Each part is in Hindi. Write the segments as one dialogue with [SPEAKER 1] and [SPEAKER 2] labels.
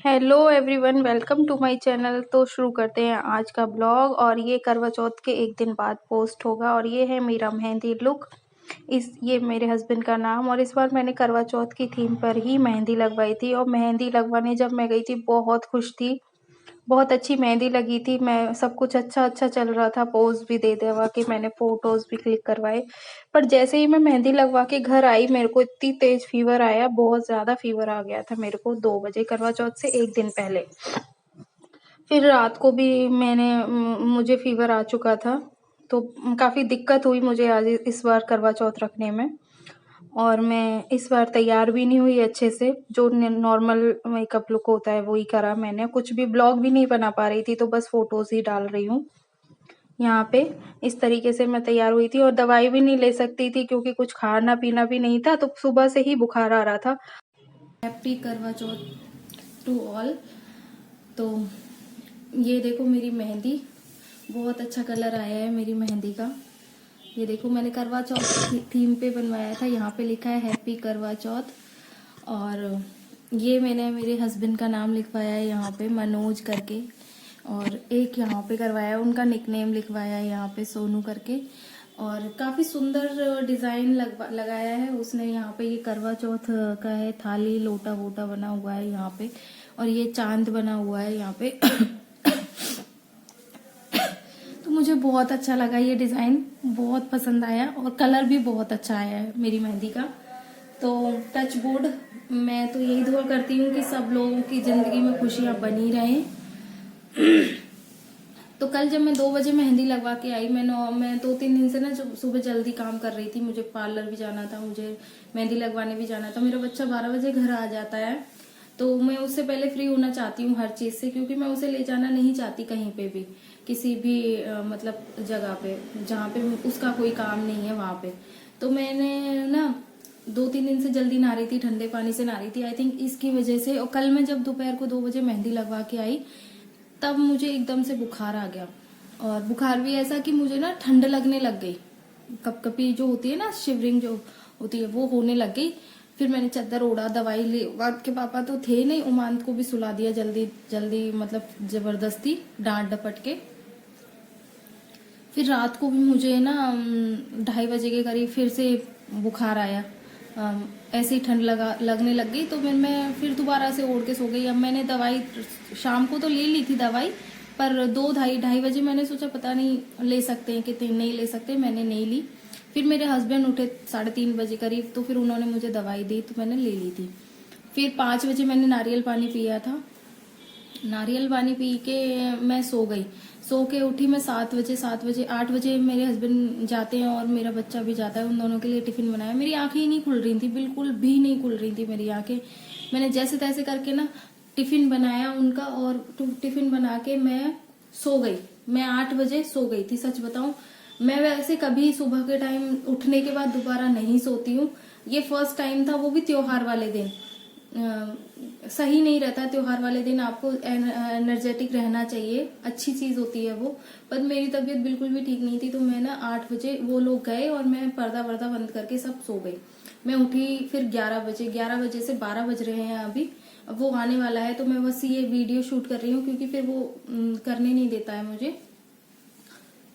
[SPEAKER 1] Hello everyone, welcome to my channel. तो शुरू करते हैं आज का ब्लॉग। और ये करवा चौथ के एक दिन बाद पोस्ट होगा। और ये है मेरा मेहंदी लुक। ये मेरे हस्बैंड का नाम। और इस बार मैंने करवा चौथ की थीम पर ही मेहंदी लगवाई थी। और मेहंदी लगवाने जब मैं गई थी बहुत खुश थी। बहुत अच्छी मेहंदी लगी थी। मैं सब कुछ अच्छा चल रहा था। पोज भी दे देवा कि मैंने फोटोज भी क्लिक करवाए। पर जैसे ही मैं मेहंदी लगवा के घर आई, मेरे को इतनी तेज फीवर आया, बहुत ज्यादा फीवर आ गया था मेरे को 2 बजे, करवा चौथ से एक दिन पहले। फिर रात को भी मुझे फीवर आ चुका था। तो काफी दिक्कत हुई मुझे आज इस बार करवा चौथ रखने में। और मैं इस बार तैयार भी नहीं हुई अच्छे से। जो नॉर्मल मेकअप लुक होता है वही करा मैंने। कुछ भी ब्लॉग भी नहीं बना पा रही थी, तो बस फोटोज ही डाल रही हूँ यहाँ पे। इस तरीके से मैं तैयार हुई थी। और दवाई भी नहीं ले सकती थी क्योंकि कुछ खाना पीना भी नहीं था। तो सुबह से ही बुखार आ रहा था। हैप्पी करवा चौथ टू ऑल। तो ये देखो मेरी मेहंदी, बहुत अच्छा कलर आया है मेरी मेहंदी का। ये देखो मैंने करवा चौथ थीम पे बनवाया था। यहाँ पे लिखा है हैप्पी करवा चौथ। और ये मैंने मेरे हस्बैंड का नाम लिखवाया है यहाँ पे, मनोज करके। और एक यहाँ पे करवाया, उनका निकनेम लिखवाया है यहाँ पे, सोनू करके। और काफी सुंदर डिजाइन लगाया है उसने यहाँ पे। ये करवा चौथ का है, थाली लोटा वोटा बना हुआ है यहाँ पे। और ये चांद बना हुआ है यहाँ पे। तो मुझे बहुत अच्छा लगा ये डिजाइन, बहुत पसंद आया। और कलर भी बहुत अच्छा आया है मेरी मेहंदी का। तो टच वुड, मैं तो यही दुआ करती हूँ कि सब लोगों की जिंदगी में खुशियां बनी रहें। तो कल जब मैं 2 बजे मेहंदी लगवा के आई, मैं 2-3 दिन से ना सुबह जल्दी काम कर रही थी। मुझे पार्लर भी जाना था, मुझे मेहंदी लगवाने भी जाना था। मेरा बच्चा 12 बजे घर आ जाता है, तो मैं उससे पहले फ्री होना चाहती हूँ हर चीज से, क्योंकि मैं उसे ले जाना नहीं चाहती कहीं पे भी, किसी भी मतलब जगह पे जहाँ पे उसका कोई काम नहीं है वहां पे। तो मैंने ना 2-3 दिन से जल्दी नहा रही थी, ठंडे पानी से नहा रही थी। आई थिंक इसकी वजह से। और कल मैं जब दोपहर को 2 बजे मेहंदी लगवा के आई, तब मुझे एकदम से बुखार आ गया। और बुखार भी ऐसा कि मुझे ना ठंड लगने लग गई, कपकपी जो होती है ना, शिवरिंग जो होती है, वो होने लग गई। फिर मैंने चादर ओढ़ा, दवाई ली। बात के पापा तो थे नहीं, उमांत को भी सुला दिया जल्दी जल्दी, मतलब जबरदस्ती डांट डपट के। फिर रात को भी मुझे ना 2:30 बजे के करीब फिर से बुखार आया। ऐसे ही ठंड लगने लग गई। तो मैं फिर दोबारा से ओढ़ के सो गई। अब मैंने दवाई शाम को तो ले ली थी दवाई, पर 2-2:30 बजे मैंने सोचा पता नहीं ले सकते हैं कि नहीं ले सकते, मैंने नहीं ली। फिर मेरे हस्बैंड उठे 3:30 बजे करीब, तो फिर उन्होंने मुझे दवाई दी, तो मैंने ले ली थी। फिर 5 बजे मैंने नारियल पानी पिया था। नारियल पानी पी के मैं सो गई। सो के उठी मैं 7 बजे 8 बजे मेरे हस्बैंड जाते हैं और मेरा बच्चा भी जाता है। उन दोनों के लिए टिफिन बनाया। मेरी आंखें ही नहीं खुल रही थी, बिल्कुल भी नहीं खुल रही थी मेरी आंखें। मैंने जैसे तैसे करके ना टिफिन बनाया उनका, और टिफिन बना के मैं सो गई। मैं 8 बजे सो गई थी, सच बताऊं। मैं वैसे कभी सुबह के टाइम उठने के बाद दोबारा नहीं सोती हूँ। ये फर्स्ट टाइम था, वो भी त्योहार वाले दिन। सही नहीं रहता त्योहार वाले दिन, आपको एनर्जेटिक रहना चाहिए, अच्छी चीज होती है वो। पर मेरी तबीयत बिल्कुल भी ठीक नहीं थी। तो मैं ना 8 बजे वो लोग गए और मैं पर्दा वर्दा बंद करके सब सो गई। मैं उठी फिर 11 बजे से 12 बज रहे हैं अभी। अब वो आने वाला है, तो मैं बस ये वीडियो शूट कर रही हूँ, क्योंकि फिर वो करने नहीं देता है मुझे।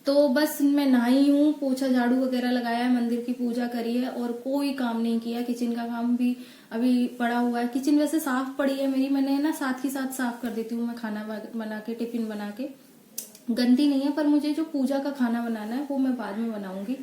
[SPEAKER 1] तो बस मैं नहाई हूँ, पोछा झाड़ू वगैरह लगाया है, मंदिर की पूजा करी है, और कोई काम नहीं किया। किचन का काम भी अभी पड़ा हुआ है। किचन वैसे साफ पड़ी है मेरी, मैंने ना साथ ही साथ साफ कर देती हूँ मैं, खाना बना के टिफिन बना के। गंदी नहीं है, पर मुझे जो पूजा का खाना बनाना है वो मैं बाद में बनाऊंगी।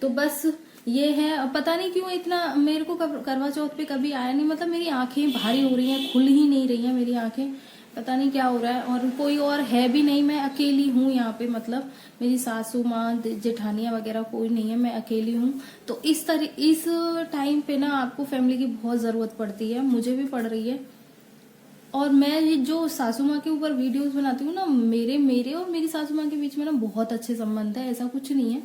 [SPEAKER 1] तो बस ये है। पता नहीं क्यों इतना मेरे को करवा चौथ पे कभी आया नहीं। मतलब मेरी आंखें भारी हो रही हैं, खुल ही नहीं रही हैं मेरी आंखें, पता नहीं क्या हो रहा है। और कोई और है भी नहीं, मैं अकेली हूँ यहाँ पे। मतलब मेरी सासू माँ जेठानियाँ वगैरह कोई नहीं है, मैं अकेली हूँ। तो इस टाइम पे ना आपको फैमिली की बहुत जरूरत पड़ती है, मुझे भी पड़ रही है। और मैं ये जो सासू माँ के ऊपर वीडियोस बनाती हूँ ना, मेरे मेरे और मेरी सासू माँ के बीच में ना बहुत अच्छे संबंध है, ऐसा कुछ नहीं है।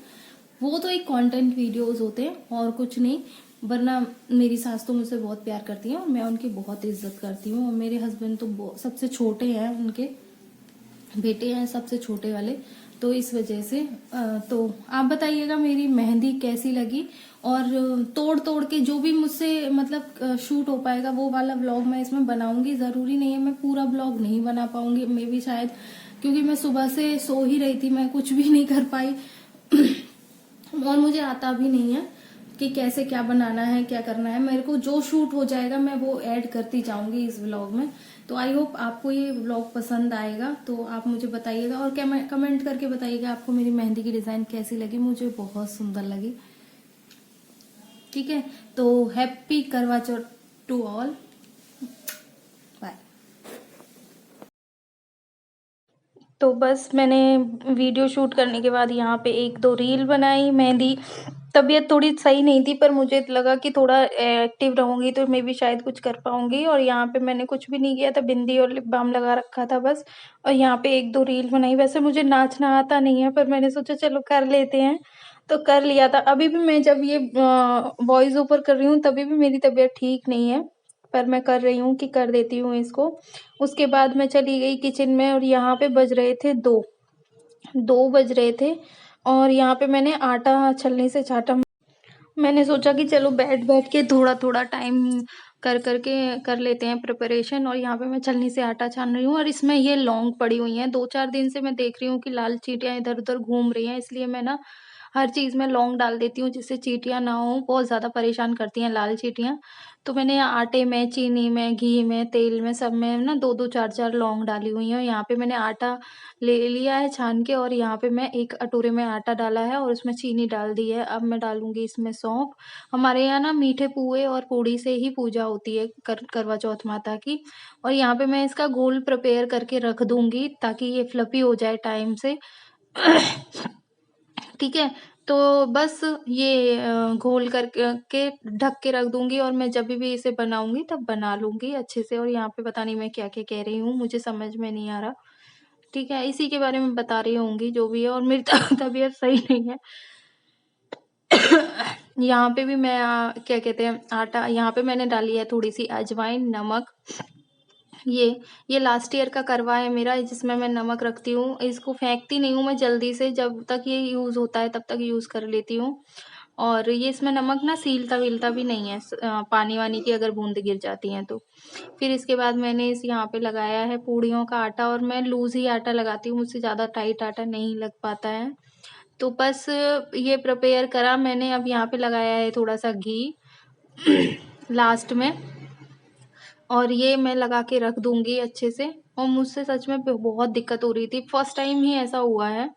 [SPEAKER 1] वो तो एक कंटेंट वीडियोस होते हैं और कुछ नहीं। वरना मेरी सास तो मुझसे बहुत प्यार करती है और मैं उनकी बहुत इज्जत करती हूँ। और मेरे हस्बैंड तो सबसे छोटे हैं, उनके बेटे हैं सबसे छोटे वाले। तो इस वजह से तो आप बताइएगा मेरी मेहंदी कैसी लगी। और तोड़ तोड़ के जो भी मुझसे मतलब शूट हो पाएगा वो वाला व्लॉग मैं इसमें बनाऊंगी। जरूरी नहीं है मैं पूरा व्लॉग नहीं बना पाऊंगी, मे भी शायद, क्योंकि मैं सुबह से सो ही रही थी, मैं कुछ भी नहीं कर पाई और मुझे आता भी नहीं है कि कैसे क्या बनाना है क्या करना है। मेरे को जो शूट हो जाएगा मैं वो ऐड करती जाऊंगी इस व्लॉग में। तो आई होप आपको ये व्लॉग पसंद आएगा। तो आप मुझे बताइएगा और कमेंट करके बताइएगा आपको मेरी मेहंदी की डिजाइन कैसी लगी। मुझे बहुत सुंदर लगी। ठीक है, तो हैप्पी करवा चौथ टू ऑल। बाय। तो बस मैंने वीडियो शूट करने के बाद यहाँ पे 1-2 रील बनाई। मेहंदी तबीयत थोड़ी सही नहीं थी पर मुझे लगा कि थोड़ा एक्टिव रहूंगी तो मैं भी शायद कुछ कर पाऊंगी। और यहाँ पे मैंने कुछ भी नहीं किया था, बिंदी और लिप बाम लगा रखा था बस। और यहाँ पे 1-2 रील बनाई। वैसे मुझे नाचना आता नहीं है पर मैंने सोचा चलो कर लेते हैं, तो कर लिया था। अभी भी मैं जब ये वॉइस ओवर कर रही हूँ तभी भी मेरी तबीयत ठीक नहीं है, पर मैं कर रही हूँ कि कर देती हूँ इसको। उसके बाद मैं चली गई किचन में और यहाँ पे बज रहे थे 2 बज रहे थे। और यहाँ पे मैंने आटा छलनी से छाटा। मैंने सोचा कि चलो बैठ बैठ के थोड़ा थोड़ा टाइम कर करके कर लेते हैं प्रिपरेशन। और यहाँ पे मैं छलनी से आटा छान रही हूँ और इसमें ये लौंग पड़ी हुई हैं। 2-4 दिन से मैं देख रही हूँ कि लाल चींटियां इधर उधर घूम रही हैं, इसलिए मैं ना हर चीज में लौंग डाल देती हूँ जिससे चींटियां ना हो। बहुत ज्यादा परेशान करती हैं लाल चींटियां। तो मैंने यहाँ आटे में, चीनी में, घी में, तेल में, सब में ना 2-2 4-4 लौंग डाली हुई है। यहाँ पे मैंने आटा ले लिया है छान के और यहाँ पे मैं एक कटोरे में आटा डाला है और उसमें चीनी डाल दी है। अब मैं डालूंगी इसमें सौंफ। हमारे यहाँ ना मीठे पुए और पूड़ी से ही पूजा होती है करवा चौथ माता की। और यहाँ पे मैं इसका घोल प्रिपेयर करके रख दूंगी ताकि ये फ्लफी हो जाए टाइम से। ठीक है, तो बस ये घोल के ढक के रख दूंगी और मैं जब भी इसे बनाऊंगी तब बना लूंगी अच्छे से। और यहाँ पे पता नहीं मैं क्या क्या कह रही हूँ, मुझे समझ में नहीं आ रहा। ठीक है, इसी के बारे में बता रही होंगी जो भी है। और मेरी तबीयत सही नहीं है। यहाँ पे भी मैं क्या कहते हैं आटा, यहाँ पे मैंने डाली है थोड़ी सी अजवाइन, नमक। ये लास्ट ईयर का करवा है मेरा जिसमें मैं नमक रखती हूँ। इसको फेंकती नहीं हूँ मैं जल्दी से, जब तक ये यूज होता है तब तक यूज कर लेती हूँ। और ये इसमें नमक ना सीलता वीलता भी नहीं है, पानी वानी की अगर बूंद गिर जाती हैं तो। फिर इसके बाद मैंने इस यहाँ पे लगाया है पूड़ियों का आटा और मैं लूज ही आटा लगाती हूँ, मुझसे ज्यादा टाइट आटा नहीं लग पाता है। तो बस ये प्रिपेयर करा मैंने। अब यहाँ पे लगाया है थोड़ा सा घी लास्ट में। और ये मैं लगा के रख दूंगी अच्छे से। और मुझसे सच में बहुत दिक्कत हो रही थी, फर्स्ट टाइम ही ऐसा हुआ है।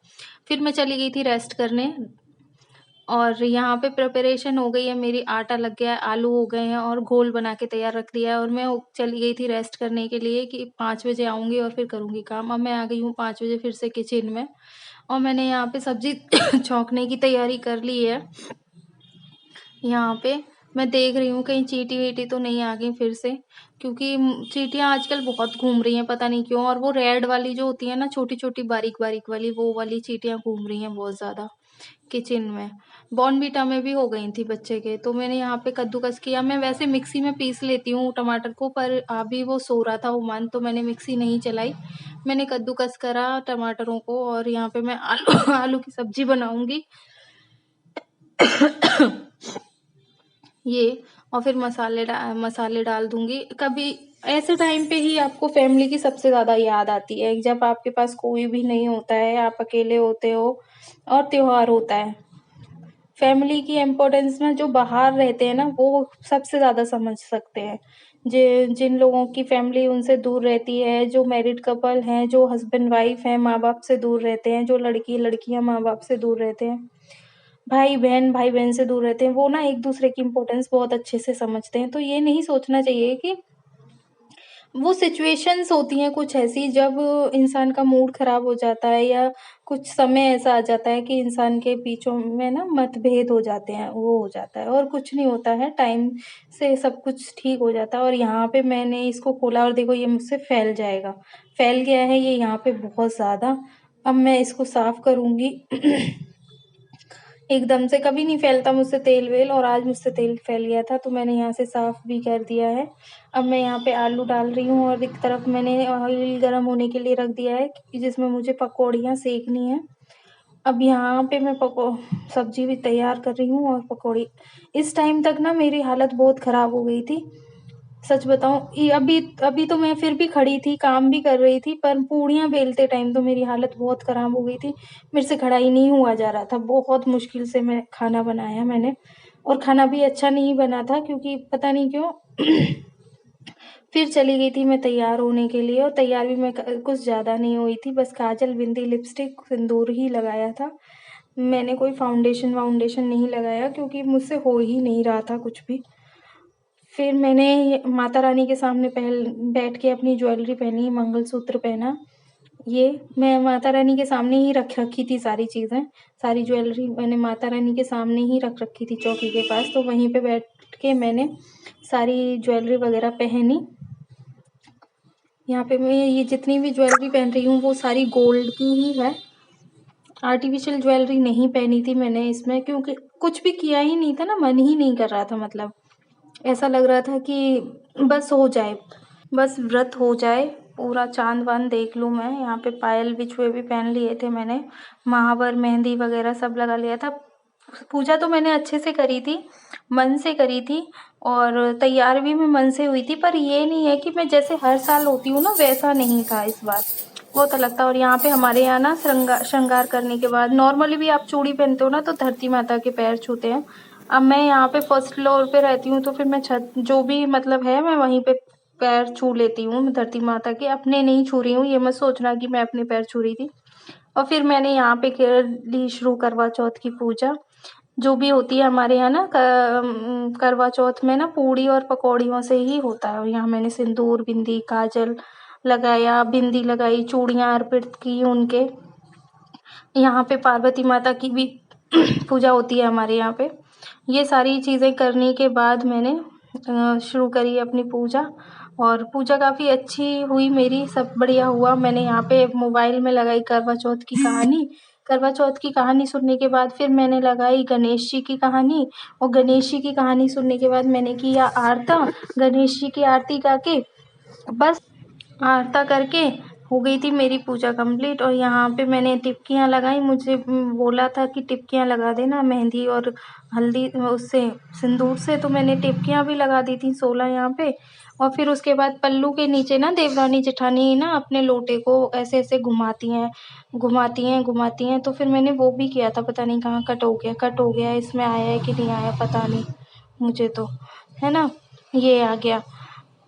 [SPEAKER 1] फिर मैं चली गई थी रेस्ट करने। और यहाँ पे प्रिपरेशन हो गई है मेरी, आटा लग गया है, आलू हो गए हैं और घोल बना के तैयार रख दिया है। और मैं चली गई थी रेस्ट करने के लिए कि 5 बजे आऊंगी और फिर करूंगी काम। अब मैं आ गई हूँ 5 बजे फिर से किचन में और मैंने यहाँ पे सब्जी छौंकने की तैयारी कर ली है। यहाँ पे मैं देख रही हूँ कहीं चींटी वीटी तो नहीं आ गई फिर से, क्योंकि चींटियां आजकल बहुत घूम रही हैं पता नहीं क्यों। और वो रेड वाली जो होती है ना, छोटी छोटी बारीक बारीक वाली, वो वाली चींटियां घूम रही हैं बहुत ज्यादा किचन में। बॉर्नवीटा में भी हो गई थी बच्चे के। तो मैंने यहाँ पे कद्दूकस किया। मैं वैसे मिक्सी में पीस लेती हूँ टमाटर को, पर अभी वो सो रहा था उमान, तो मैंने मिक्सी नहीं चलाई। मैंने कद्दूकस करा टमाटरों को और यहाँ पे मैं आलू आलू की सब्जी बनाऊंगी। ये और फिर मसाले डाल दूंगी। कभी ऐसे टाइम पे ही आपको फैमिली की सबसे ज्यादा याद आती है, जब आपके पास कोई भी नहीं होता है, आप अकेले होते हो और त्योहार होता है। फैमिली की इम्पोर्टेंस ना जो बाहर रहते हैं ना वो सबसे ज्यादा समझ सकते हैं। जिन लोगों की फैमिली उनसे दूर रहती है, जो मैरिड कपल हैं, जो हस्बैंड वाइफ हैं, माँ बाप से दूर रहते हैं, जो लड़कियां माँ बाप से दूर रहते हैं, भाई बहन से दूर रहते हैं, वो ना एक दूसरे की इम्पोर्टेंस बहुत अच्छे से समझते हैं। तो ये नहीं सोचना चाहिए कि वो सिचुएशंस होती हैं कुछ ऐसी जब इंसान का मूड खराब हो जाता है या कुछ समय ऐसा आ जाता है कि इंसान के बीचों में ना मतभेद हो जाते हैं, वो हो जाता है और कुछ नहीं होता है, टाइम से सब कुछ ठीक हो जाता है। और यहाँ पे मैंने इसको खोला और देखो ये मुझसे फैल जाएगा, फैल गया है ये यहाँ पे बहुत ज्यादा। अब मैं इसको साफ करूंगी। एकदम से कभी नहीं फैलता मुझसे तेल वेल, और आज मुझसे तेल फैल गया था तो मैंने यहाँ से साफ भी कर दिया है। अब मैं यहाँ पे आलू डाल रही हूँ और एक तरफ मैंने ऑयल गर्म होने के लिए रख दिया है जिसमें मुझे पकौड़ियाँ सेकनी है। अब यहाँ पे मैं सब्जी भी तैयार कर रही हूँ और पकौड़ी। इस टाइम तक ना मेरी हालत बहुत ख़राब हो गई थी। सच बताऊँ, ये अभी अभी तो मैं फिर भी खड़ी थी, काम भी कर रही थी, पर पूड़ियाँ बेलते टाइम तो मेरी हालत बहुत ख़राब हो गई थी। मेरे से खड़ा ही नहीं हुआ जा रहा था। बहुत मुश्किल से मैं खाना बनाया मैंने, और खाना भी अच्छा नहीं बना था क्योंकि पता नहीं क्यों फिर चली गई थी मैं तैयार होने के लिए, और तैयार भी मैं कुछ ज़्यादा नहीं हुई थी। बस काजल, बिंदी, लिपस्टिक, सिंदूर ही लगाया था। मैंने कोई फाउंडेशन वाउंडेशन नहीं लगाया क्योंकि मुझसे हो ही नहीं रहा था कुछ भी। फिर मैंने माता रानी के सामने बैठ के अपनी ज्वेलरी पहनी, मंगलसूत्र पहना। ये मैं माता रानी के सामने ही रख रखी थी सारी चीज़ें, सारी ज्वेलरी मैंने माता रानी के सामने ही रख रखी थी चौकी के पास। तो वहीं पे बैठ के मैंने सारी ज्वेलरी वगैरह पहनी। यहाँ पे मैं ये जितनी भी ज्वेलरी पहन रही हूँ वो सारी गोल्ड की ही है। आर्टिफिशियल ज्वेलरी नहीं पहनी थी मैंने इसमें, क्योंकि कुछ भी किया ही नहीं था ना, मन ही नहीं कर रहा था। मतलब ऐसा लग रहा था कि बस हो जाए, बस व्रत हो जाए, पूरा चाँद वाँद देख लूँ मैं। यहाँ पे पायल बिछुए भी पहन लिए थे मैंने, महावर, मेहंदी वगैरह सब लगा लिया था। पूजा तो मैंने अच्छे से करी थी, मन से करी थी, और तैयार भी मैं मन से हुई थी। पर ये नहीं है कि मैं जैसे हर साल होती हूँ ना, वैसा नहीं था इस बार, बहुत अलग था। और यहाँ पे हमारे यहाँ ना श्रृंगार करने के बाद, नॉर्मली भी आप चूड़ी पहनते हो ना तो धरती माता के पैर छूते हैं। अब मैं यहाँ पे फर्स्ट फ्लोर पे रहती हूँ तो फिर मैं छत जो भी मतलब है मैं वहीं पे पैर छू लेती हूँ धरती माता के। अपने नहीं छू रही हूँ, ये मत सोचना कि मैं अपने पैर छू रही थी। और फिर मैंने यहाँ पे कर ली शुरू करवा चौथ की पूजा, जो भी होती है हमारे यहाँ ना। करवा चौथ में ना पूड़ी और पकौड़ियों से ही होता है। और यहाँ मैंने सिंदूर, बिंदी, काजल लगाया, बिंदी लगाई, चूड़ियाँ अर्पित की उनके। यहाँ पे पार्वती माता की भी पूजा होती है हमारे यहाँ पे। ये सारी चीज़ें करने के बाद मैंने शुरू करी अपनी पूजा, और पूजा काफ़ी अच्छी हुई मेरी, सब बढ़िया हुआ। मैंने यहाँ पे मोबाइल में लगाई करवा चौथ की कहानी। करवा चौथ की कहानी सुनने के बाद फिर मैंने लगाई गणेश जी की कहानी, और गणेश जी की कहानी सुनने के बाद मैंने किया आरता। गणेश जी की आरती गा के बस आरता करके हो गई थी मेरी पूजा कंप्लीट। और यहाँ पे मैंने टिपकियाँ लगाई, मुझे बोला था कि टिपकियाँ लगा देना मेहंदी और हल्दी उससे, सिंदूर से। तो मैंने टिपकियाँ भी लगा दी थी 16 यहाँ पे। और फिर उसके बाद पल्लू के नीचे ना देवरानी जेठानी ना अपने लोटे को ऐसे ऐसे घुमाती हैं, घुमाती हैं, घुमाती हैं। तो फिर मैंने वो भी किया था, पता नहीं कहाँ कट हो गया, इसमें आया है कि नहीं आया पता नहीं मुझे तो, है ना, ये आ गया।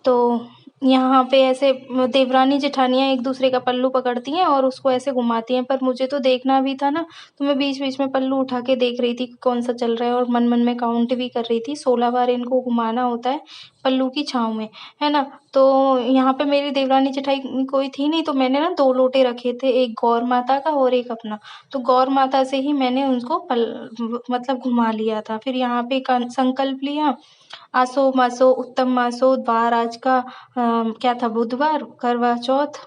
[SPEAKER 1] तो यहाँ पे ऐसे देवरानी जेठानियाँ एक दूसरे का पल्लू पकड़ती हैं और उसको ऐसे घुमाती हैं। पर मुझे तो देखना भी था ना, तो मैं बीच बीच में पल्लू उठा के देख रही थी कौन सा चल रहा है, और मन मन में काउंट भी कर रही थी। 16 बार इनको घुमाना होता है पल्लू की छाँव में, है ना। तो यहाँ पे मेरी देवरानी जेठाई कोई थी नहीं, तो मैंने ना 2 लोटे रखे थे, एक गौर माता का और एक अपना। तो गौर माता से ही मैंने उनको मतलब घुमा लिया था। फिर यहाँ पे संकल्प लिया, आसो मासो उत्तम मासो द्वार आज का क्या था, बुधवार, करवा चौथ,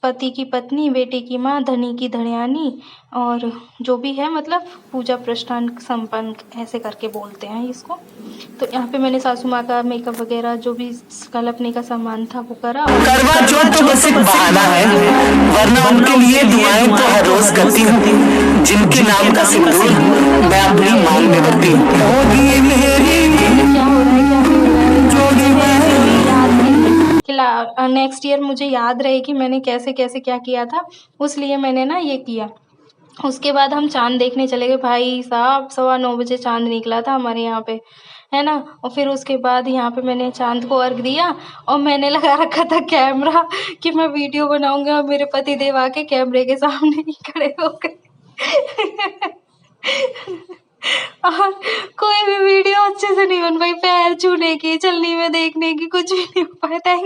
[SPEAKER 1] पति की पत्नी, बेटे की माँ, धनी की धनियानी, और जो भी है मतलब पूजा प्रष्ठान संपन्न, ऐसे करके बोलते हैं इसको। तो यहाँ पे मैंने सासू माँ का मेकअप वगैरह जो भी कल अपने का सामान था वो करा।
[SPEAKER 2] करवा चौथ तो बस एक बहाना है, वरना उनके लिए दुआएं तो हर रोज करती हूँ, जिनके नाम का सिंदूर मैं अपनी मांग में भरती
[SPEAKER 1] हूँ। नेक्स्ट ईयर मुझे याद रहे कि मैंने कैसे कैसे क्या किया था, उसलिए मैंने ना ये किया। उसके बाद हम चांद देखने चले गए भाई साहब, 9:15 बजे चांद निकला था हमारे यहाँ पे, है ना। और फिर उसके बाद यहाँ पे मैंने चांद को अर्घ दिया, और मैंने लगा रखा था कैमरा कि मैं वीडियो बनाऊंगी, और मेरे पति देव आके कैमरे के सामने ही खड़े हो गए। और कोई भी वीडियो अच्छे से नहीं बन पाई, पैर छूने की, चलनी में देखने की, कुछ भी नहीं हो पाया। थैंक